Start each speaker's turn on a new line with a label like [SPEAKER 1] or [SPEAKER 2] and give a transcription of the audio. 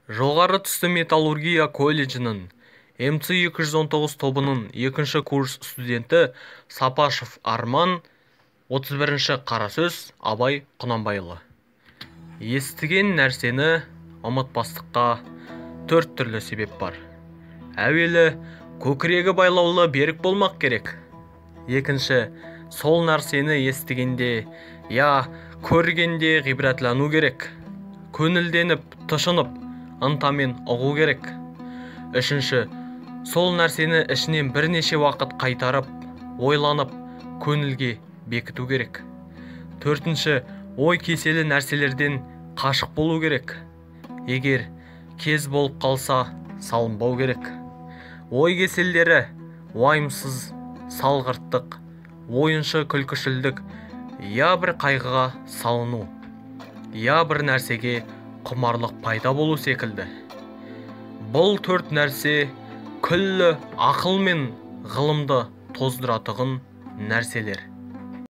[SPEAKER 1] Жоғары түсті металлургия колледжінің МЦ-219 тобының 2-ші курс студенті Сапашев Арман, 31-ші қарасөз Абай Құнанбайұлы. Естіген нәрсені ұмытпастыққа 4 түрлі себеп бар. Әуелі, көкірегі байлаулы берік болмақ керек. Екінші, сол нәрсені естігенде, көргенде ғибратлану керек. Көңілденіп, тұшынып, ынтамен ұғу керек. Үшінші, сол нәрсені ішінен бірнеше уақыт қайтарып, ойланып, көңілге бекіту керек. Төртінші, ой кеселі нәрселерден қашық болу керек. Егер кез болып қалса, салынбау керек. Ой кеселдері уайымсыз, салғырттық, ойыншы күлкішілдік, бір қайғыға салыну, бір нәрсеге құмарлық пайда болу секілді. Бұл 4 нәрсе күллі ақыл мен ғылымды тоздыратығын нәрселер.